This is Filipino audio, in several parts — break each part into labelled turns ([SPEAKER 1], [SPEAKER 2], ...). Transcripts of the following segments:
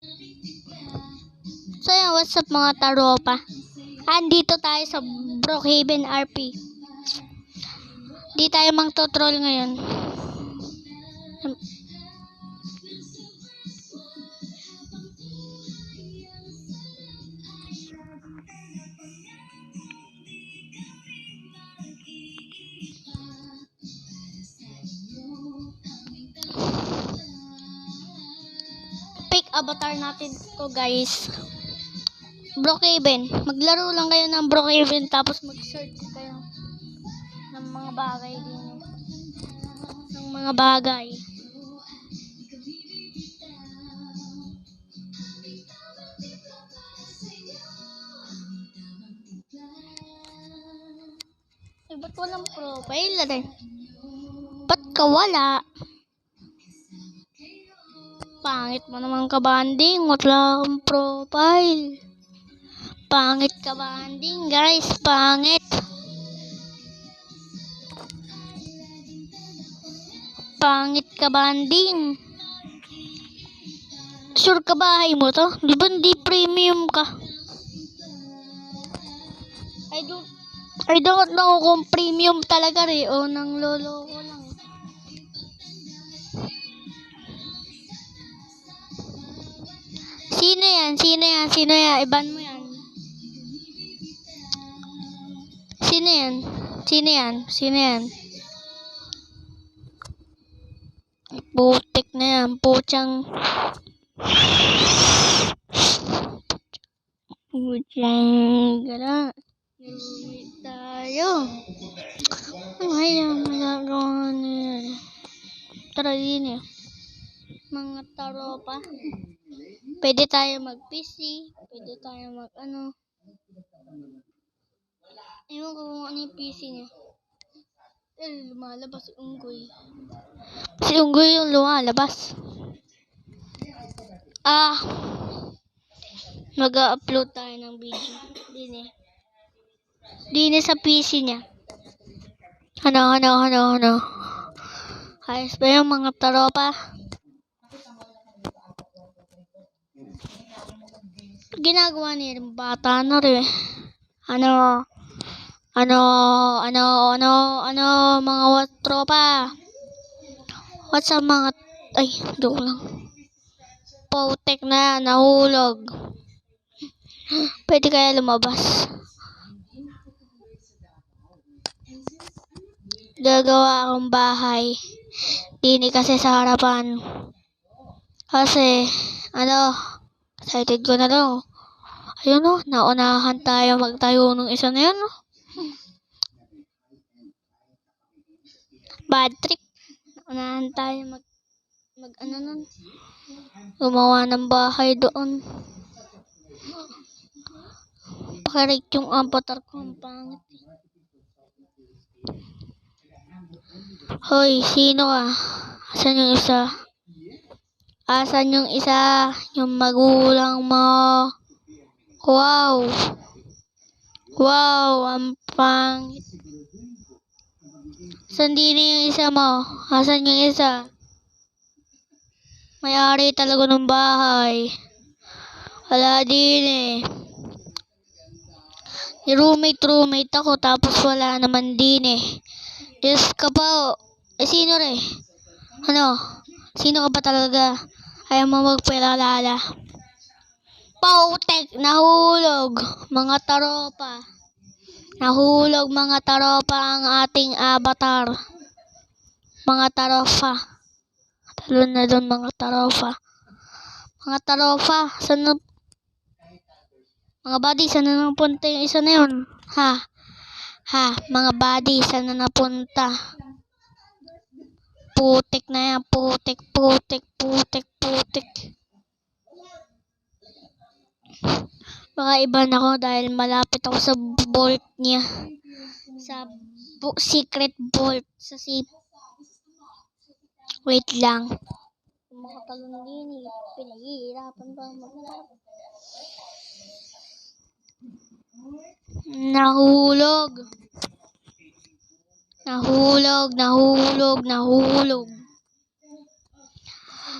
[SPEAKER 1] So yan, what's up mga taropa? Andito tayo sa Brookhaven RP. Di tayo mang-troll ngayon. Pick avatar natin to guys. Brookhaven. Maglaro lang kayo ng Brookhaven tapos mag-search kayo ng mga bagay din. Ng mga bagay. Eh, ba't walang profile rin? Ba't ka wala? Pangit mo naman ka banding. Wala kang profile. Pangit ka banding guys. Pangit. Pangit ka banding. Sure ka bahay mo to? Di ba hindi premium ka? I don't know kung premium talaga rin o nang lolo ko lang. Sino yan? Sino yan? Sino yan? Iban mo yan. Sino yan? Sino yan? Sino yan? Putik na yan. Putyang gala. Inuwi tayo. Ay, ang magagawa niya. Tara din eh. Mga taropa. Pwede tayo mag-PC. Pwede tayo mag-ano. Ewan ko kung ano yung PC niya. Lumalabas si Unggoy. Si Unggoy yung lumalabas. Mag-upload tayo ng video. Dine sa PC niya. Ano. Ayos ba yung mga taropa? Ginagawa niya yung bata na rin. Ano, mga tropa. What's up mga, ay, joke lang. Putek na, nahulog. Pwede kaya lumabas. Gagawa akong bahay. Dini kasi sa harapan. Kasi, excited ko na daw. Ayun o, naunahan tayo magtayo nung isa na yun. Bad trip. Naunahan tayo nun. Gumawa ng bahay doon. Pakirig yung avatar ko. Ang pangit. Hoy, sino ka? Asan yung isa? Asan yung isa? Yung magulang mo. Wow, ang pangit. Asan din yung isa mo? Asan yung isa? May-ari talaga ng bahay. Wala din eh. Roommate ako tapos wala naman din eh. Diyos ka pa. Sino rin? Sino ka ba talaga? Ayaw mo magpalala. Putek, nahulog mga taropa. Nahulog mga taropa ang ating avatar. Mga taropa. Talo na doon mga taropa. Mga taropa, sana mga buddy, sana napunta yung isa na yun? Mga buddy, sana napunta? Putek na yan, putek. Baka iba na ako dahil malapit ako sa vault niya. Sa secret vault. Wait lang. Makatalon din eh. Pinaghihirapan ba mag-tap?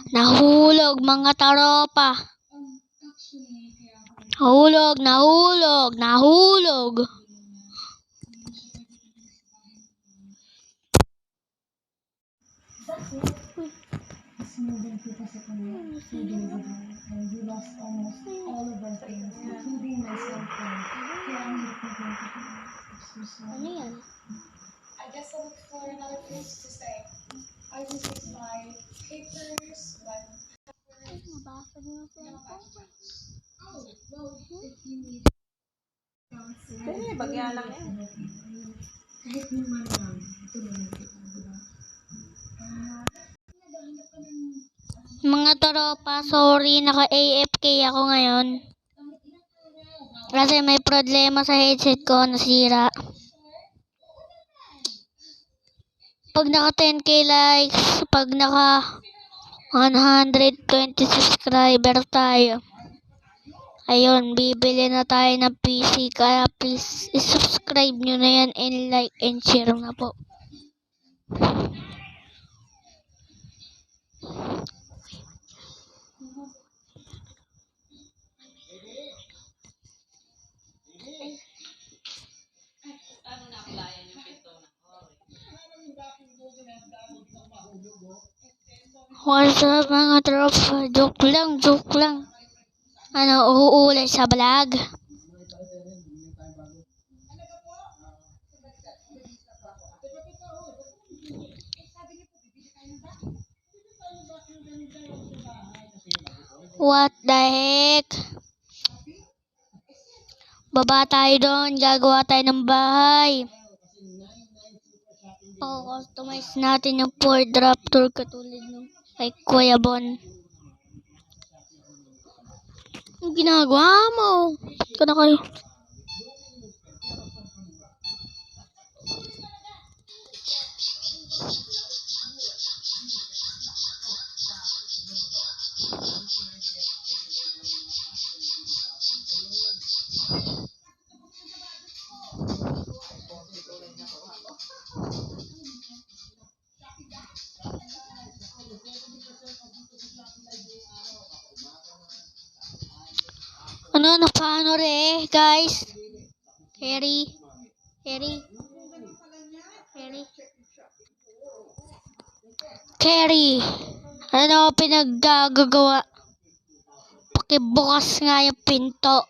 [SPEAKER 1] Nahulog mga taropa. Nahulog, nahulog, nahulog. Ano yan?
[SPEAKER 2] I guess I look for another place to stay. I was with my papers, but
[SPEAKER 1] Nabasag mo sa
[SPEAKER 3] Pwede, bagya lang yan.
[SPEAKER 1] mga tropa, sorry, naka-AFK ako ngayon. Kasi may problema sa headset ko, nasira. Pag naka 10k likes, pag naka 120 subscriber tayo, ayun, bibili na tayo ng PC. Kaya please, subscribe nyo na yan and like and share na po. What's up mga tropa? Joke lang, joke lang. Ano, uulit sa vlog? What the heck? Baba tayo doon, gagawa tayo ng bahay. Customize natin yung Ford Raptor katulad nung kay Kuya Bon. Ang ginagawa mo? Ito na kayo. Ano, paano re, guys? Harry. Carrie, ano pinaggagawa? Pakibukas nga yung pinto.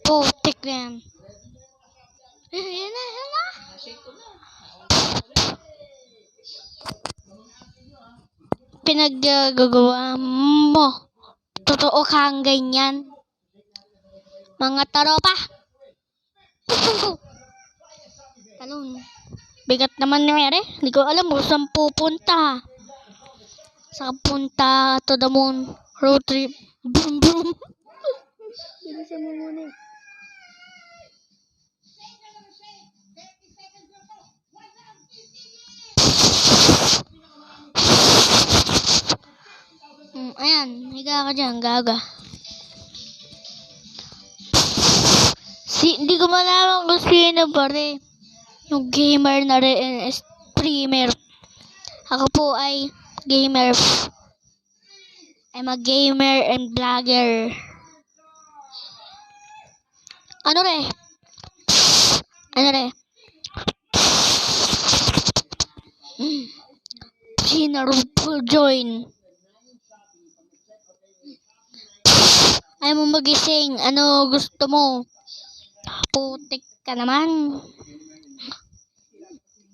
[SPEAKER 1] Putik na yan. Yan na. Pinaggagawa mo. Totoo kang ganyan. Mga tropa. Talon. Bigat naman ni Mary. Hindi ko alam kung saan pupunta. Saan punta to the moon. Road trip. Boom, boom. Bilisan mo muna. Ayan, higa ka dyan, gaga. Hindi ko malaman kung sino pare. Yung gamer na rin, streamer. Ako po ay gamer. I'm a gamer and vlogger. Ano re? Sino po join? Ayaw mo magising. Ano gusto mo? Putik ka naman.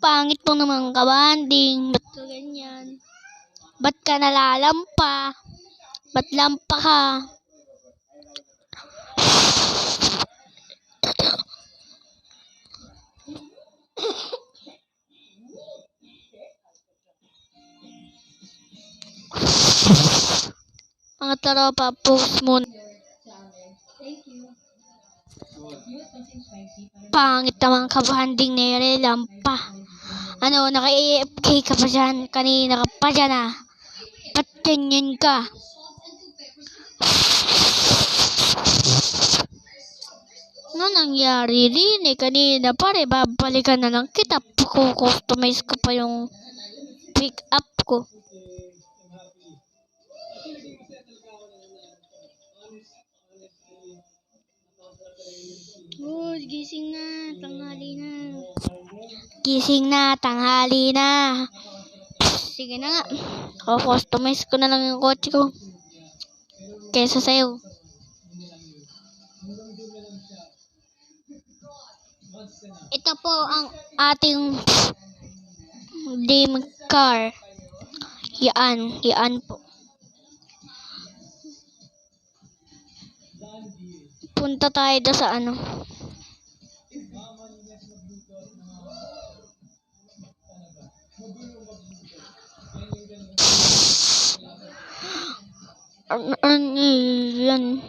[SPEAKER 1] Pangit mo naman kabanding. Ba't ka ganyan? Ba't ka nalalampa? Ba't lampa ka? Mga tropa, post mo. Pangit naman kabanding nere, lampa. Ano, naka-AFK ka pa dyan? Kanina ka pa dyan ah. Ba't ganyan ka? Ano nangyari rin eh? Kanina pare, babalikan na lang kita. Kukustomize ko pa yung pick up ko. Oh, gising na, tanghali na. Gising na, tanghali na. Sige na nga. Customize ko na lang yung kotse ko. Kesa sa'yo. Ito po ang ating dream car. Yan po. Punta tayo doon sa ano. Yan.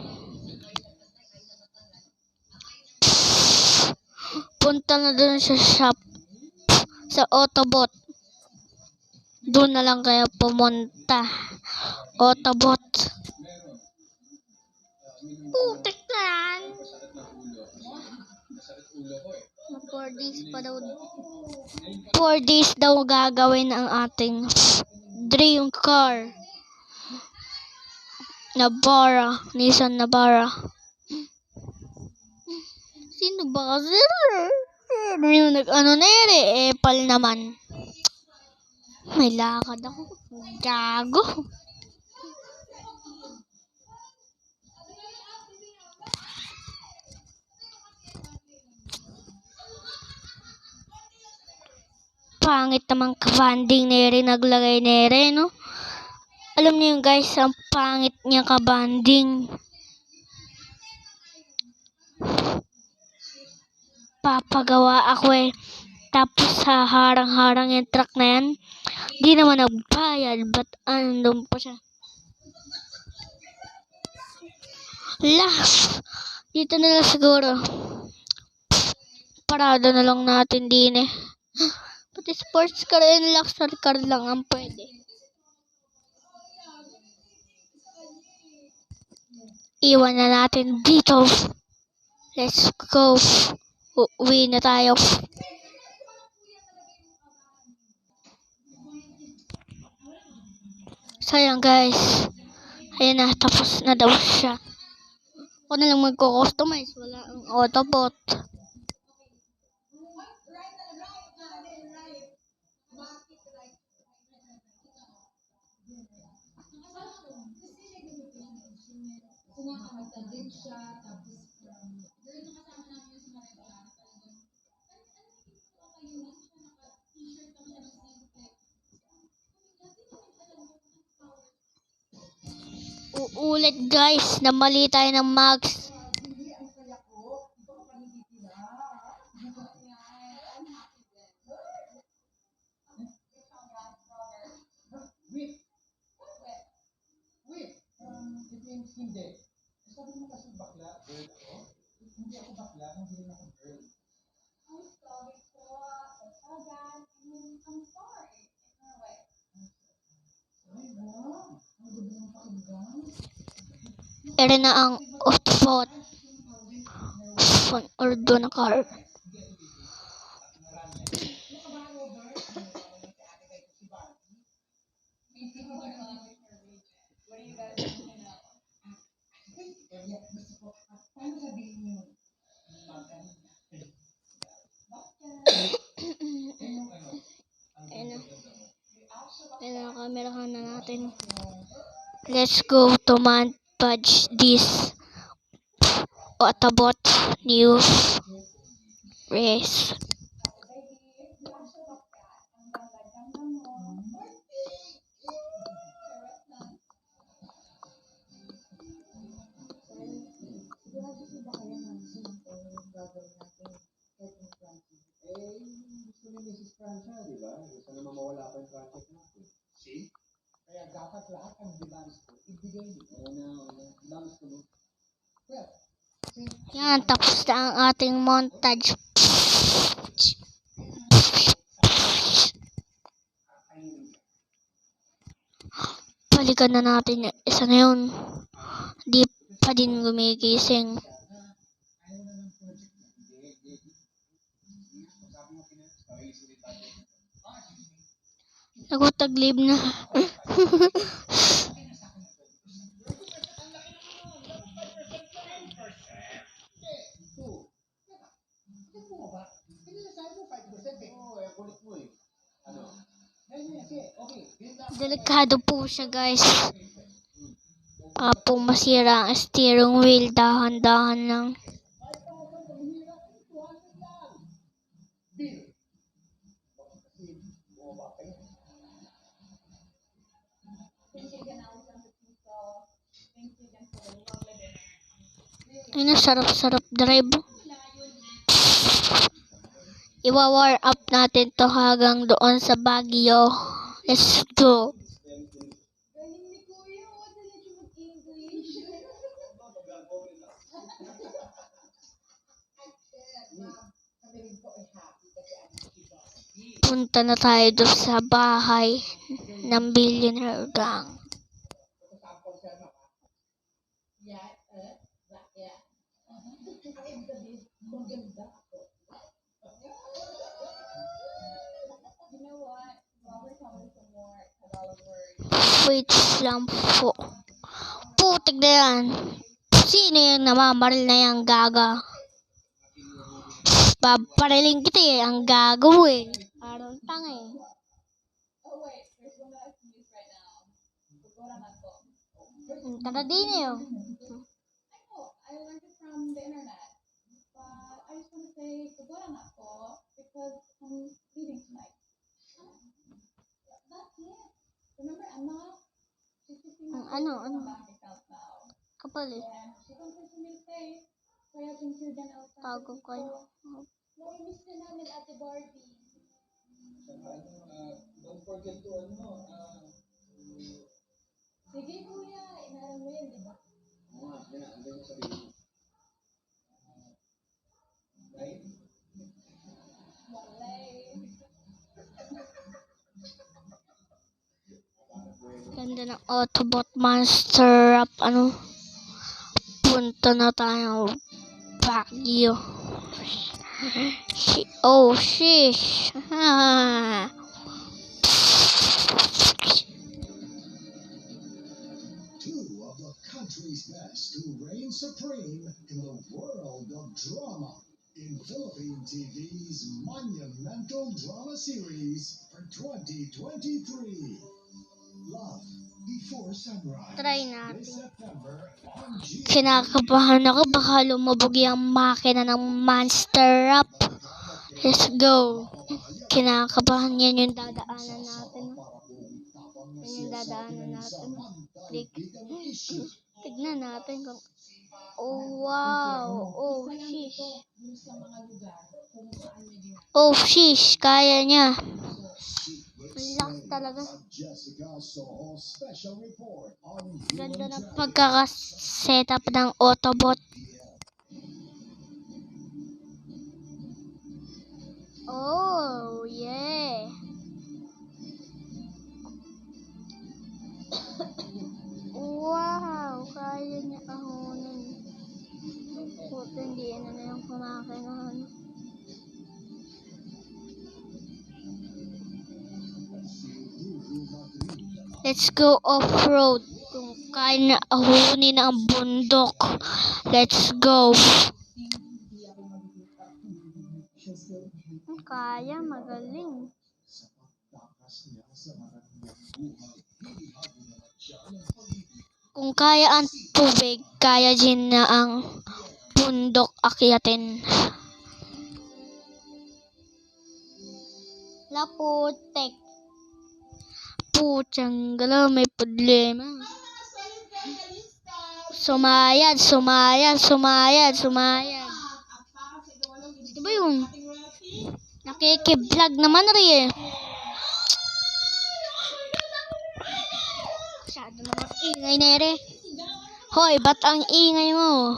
[SPEAKER 1] Punta na doon sa shop. Sa Autobot. Doon na lang kaya pumunta. Autobot. Putik lang. 4 days pa daw. 4 days daw gagawin ang ating dream car. Navara. Nissan Navara. Sino ba kasi? Yung nag-ano na yan Epal naman. May lakad ako. Gago. Pangit naman kabanding nere naglagay nere, no? Alam niyo guys, ang pangit niya kabanding. Papagawa ako Tapos sa harang-harang yung truck na yan. Di naman nagbayad. Ba't andun pa siya? Last. Dito na lang siguro. Parada na lang natin din Pati sports car and luxury car lang ang pwede. Iwan na natin dito. Let's go. Uwi na tayo. Sayang guys. Ayan na, tapos na daw siya. Ako na lang magko-customize. Wala ang Autobot. Uulit guys, na mali tayo ng max. Ere na ang Autobot. Ordo na car. Ayan na, kamerahan na natin. Let's go to montage this Autobot new race. Yan, tapos na ang ating montage. Balikan na natin isa na yun. Di pa din gumigising. Nagutaglib na. Delikado po siya, guys. Baka po masira ang steering wheel. Dahan-dahan lang. Ay, sarap-sarap drive. Iwa-war up natin to hanggang doon sa Baguio. Let's go.
[SPEAKER 2] Galing ni Kuya, dali siya mag-English.
[SPEAKER 1] Punta na tayo doon sa bahay ng Billionaire Gang.
[SPEAKER 2] You know what? While we're talking some more Tagalog words,
[SPEAKER 1] Wait lang po. Putik na yan. Sino yung namamaril na yung gaga? Papariling kita eh. Ang gagawin. Parang tanga eh.
[SPEAKER 2] oh wait, there's one that I can use right now. Pagoda Nato.
[SPEAKER 1] Tara din eh.
[SPEAKER 2] I know, I learned it from the internet. But I just want to say Pagoda Nato because I'm leaving tonight. That's it. Remember Emma? She's just
[SPEAKER 1] Ano?
[SPEAKER 2] bank account now.
[SPEAKER 1] Kapal eh.
[SPEAKER 2] And she's on social media say, kaya thank you din ako sa
[SPEAKER 1] Tago kayo.
[SPEAKER 2] Nai-miss ka namin, Ate Barbie.
[SPEAKER 4] Don't forget to
[SPEAKER 2] Sige, Kuya. Inaral mo yun, di ba?
[SPEAKER 4] andun sa video. Right?
[SPEAKER 2] Walay.
[SPEAKER 1] Ganda ng Autobot Monster Up. Punta na tayo Baguio. Oh, shish.
[SPEAKER 5] Two of the country's best who reign supreme in the world of drama in Philippine TV's monumental drama series for 2023. Love Before Sunrise.
[SPEAKER 1] Try natin.
[SPEAKER 5] This September on G.
[SPEAKER 1] Kinakabahan ako. Baka lumabog yung makina ng Monster Up. Let's go. Kinakabahan, yan yung dadaanan natin. Yan yung dadaanan natin. Tignan natin kung... Oh, wow. Oh, shish. Oh, shish. Kaya niya. Relax talaga.
[SPEAKER 5] Jessica Soho special report on
[SPEAKER 1] Ganda ng pagkakasetup ng Autobot. Oh, yeah. Wow, kaya niya ahunin. Puto, hindi na yung kumakinahan. Let's go off-road. Kung kaya na ahunin ang bundok. Let's go. Kaya, magaling. Kung kaya ang tubig, kaya din na ang bundok akyatin. Laputek. Putsang galaw, may problema. Sumayad. Diba yung nakiki-vlog naman rin eh. Masyado naman ingay na rin. Hoy, ba't ang ingay mo?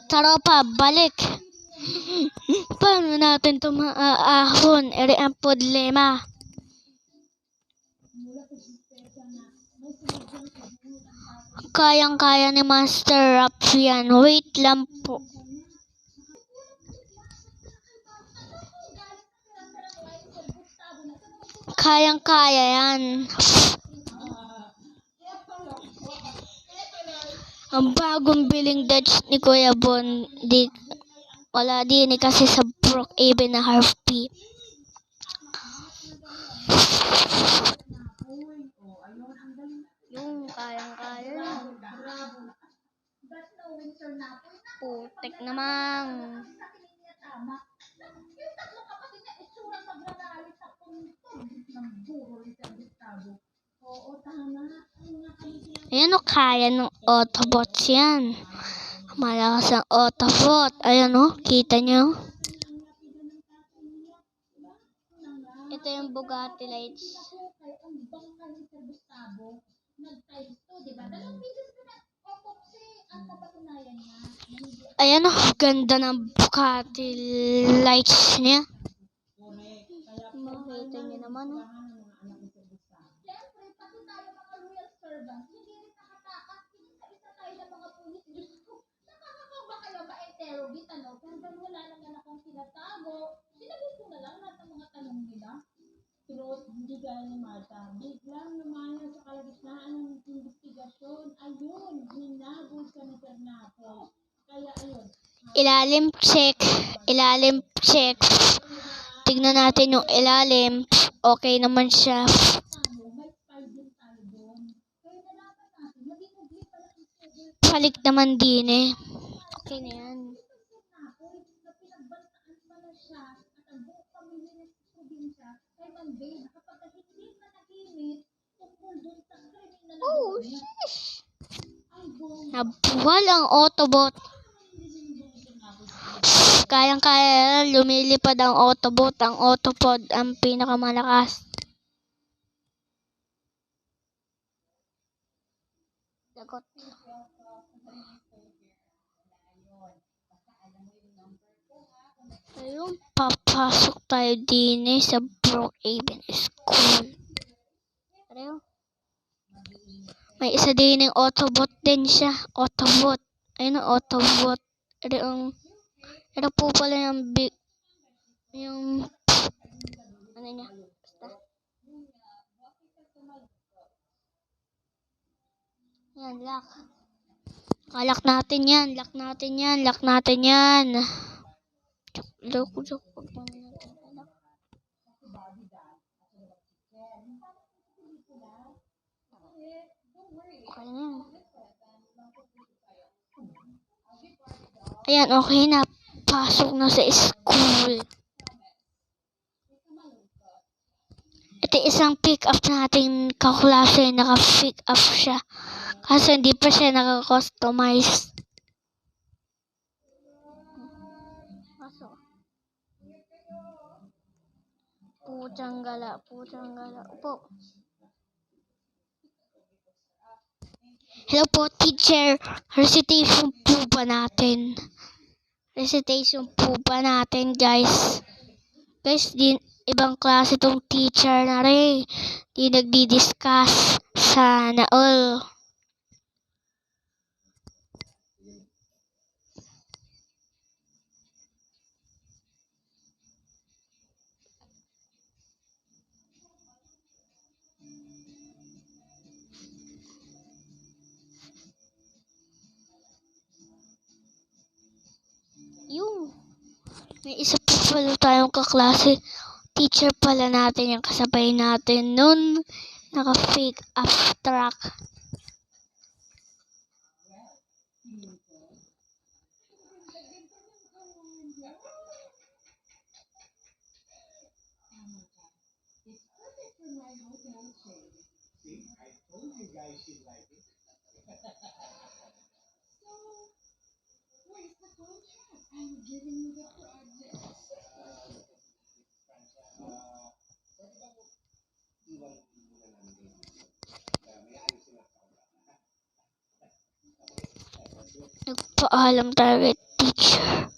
[SPEAKER 1] Taropa, balik. Paano natin ito maaahon? Ere ang problema. Kayang-kaya ni Master Rap yan. Wait lang po. Kayang-kaya yan. Ang bagong biling Dutch ni Kuya Bon, wala din kasi sa Brookhaven na Harvey. Yung kayang-kaya yan. Putik namang. Ayan o, kaya ng Autobots yan. Malakas ang Autobot. Ayan o, kita nyo. Ito yung Bugatti lights. Ayan o, ganda ng Bugatti lights niya. Makita nyo naman o.
[SPEAKER 2] Hindi gaya ni Martha. Biglang lumayo sa kalagitnaan ng investigasyon. Ayun, hinabol ka ni Fernando. Kaya ayun.
[SPEAKER 1] Ilalim check. Ilalim check. Tignan natin yung ilalim. Okay naman siya. Balik naman din eh. Okay na yan. Oh, sheesh. Nabuwal ang Autobot. Kayang-kaya, lumilipad ang Autobot. Ang Autopod ang pinakamalakas. Lagot. Ayun, papasok tayo din sa Brookhaven School. Ayun. May isa din ng Autobot din siya. Autobot. Ayun ang Autobot. Ito po pala yung ano niya. Basta. Yan, lock. Lock natin yan. Lock natin yan. Lock natin yan. Joke. Okay na yan. Ayan, okay na. Pasok na sa school. Ito isang pick up natin kaklase. Naka-pick up siya. Kasi hindi pa siya naka-customize. Pasok. Puchang gala. Upo. Hello po, teacher. Recitation po ba natin? Guys. Guys, ibang klase tong teacher na rin. Di nagdi-discuss sana all. May isa pa pala tayong kaklase. Teacher pala natin yung kasabay natin nun. Naka-fake abstract. Nagpaalam talaga teacher.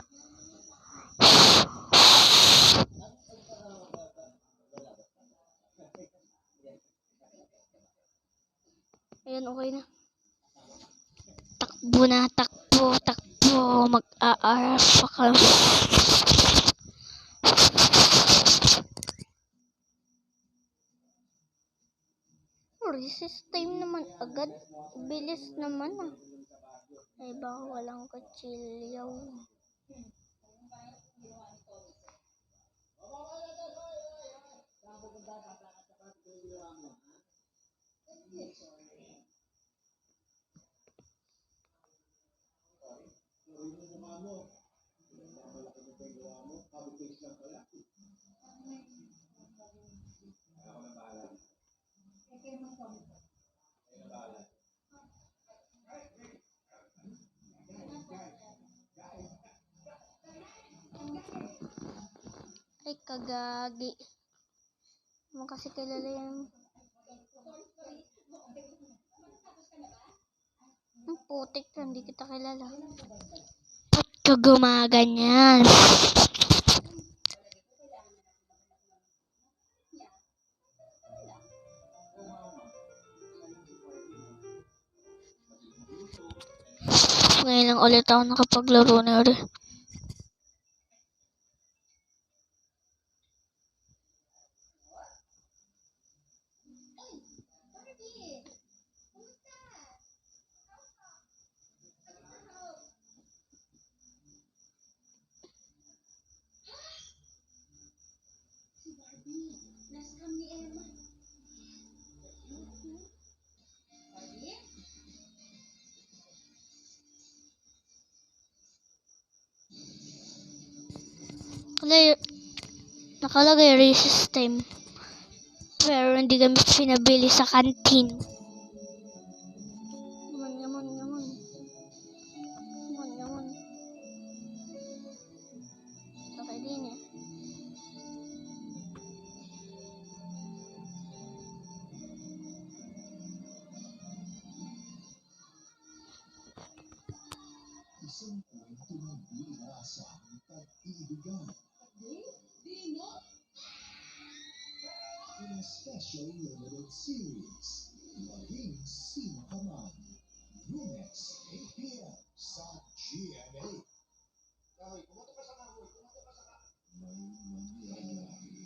[SPEAKER 1] Ayan, okay na. Takbo na, takbo, takbo. Mag-aaral pa ka. Recess time naman agad. Bilis naman ah. Ay baka walang kutsilyo. Ay kagagi. Mo kasi kilala yan. Ang putik ka, hindi kita kilala. Ba't ka gumaganyan? Ngayon lang ulit ako nakapaglaro na rin. Nakalagay recess time. Pero hindi kami pinabili sa kantin. Yaman. Okay din eh.
[SPEAKER 5] Isang kwento ng bihira sa pag-ibigan. In a special limited series, Maging Sino Ka Man, Lunes, 8 p.m. sa GMA. May nangyayari.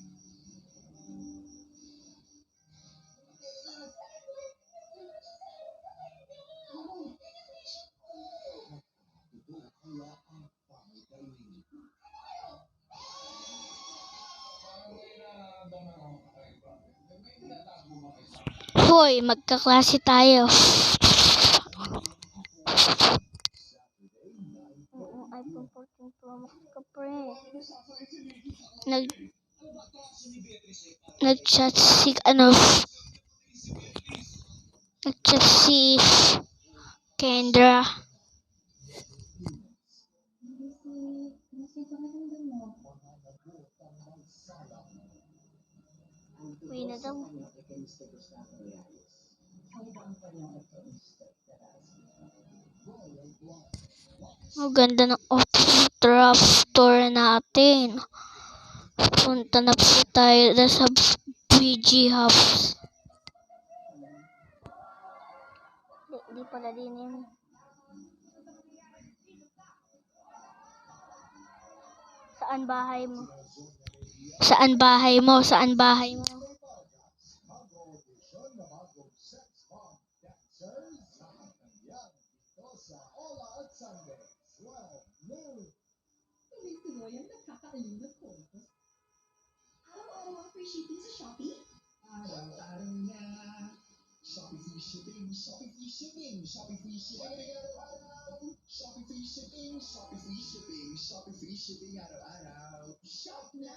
[SPEAKER 5] Ito kaya ang pangitayin.
[SPEAKER 1] Hoy, magkaklase tayo. iPhone 14 Pro Max ka pre. Nag-chat si Kendra. Uwi na daw. Ang ganda ng overdraft store natin. Punta na po tayo sa BG House. Di pala din yun. Saan bahay mo? Saan bahay mo? Saan bahay mo?
[SPEAKER 5] Araw-araw ang free shipping sa Shopee? Araw-araw na. Shopee free shipping, Shopee free shipping, Shopee free shipping araw-araw. Shopee free shipping, Shopee free shipping, Shopee free shipping araw-araw. Shop na!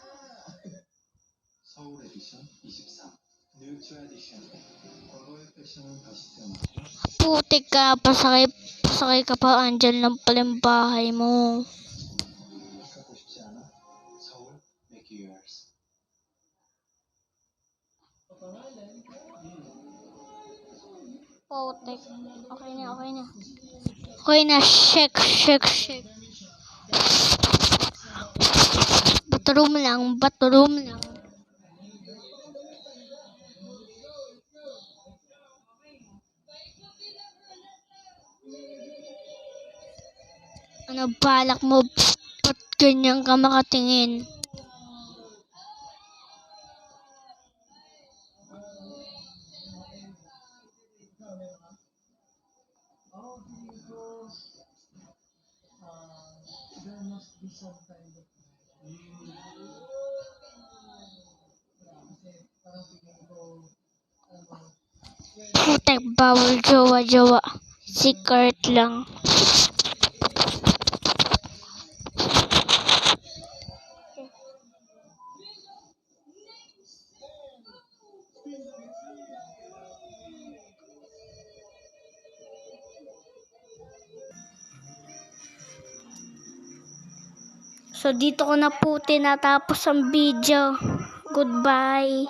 [SPEAKER 5] 서울 에디션 23, 뉴트 에디션. 과거의 패션은 다시 태어났고.
[SPEAKER 1] Putik ka, pasakay ka pa, andyan lang pala yung bahay mo.
[SPEAKER 5] 가고 싶지 않아? 서울 맥기유얼스.
[SPEAKER 1] Putik. Okay na. Okay na, shake. Bathroom lang. Ano balak mo? Ba't ganyan ka makatingin? Putek, bawal jowa-jowa. Si Kurt lang. So dito ko na po tinatapos ang video. Goodbye.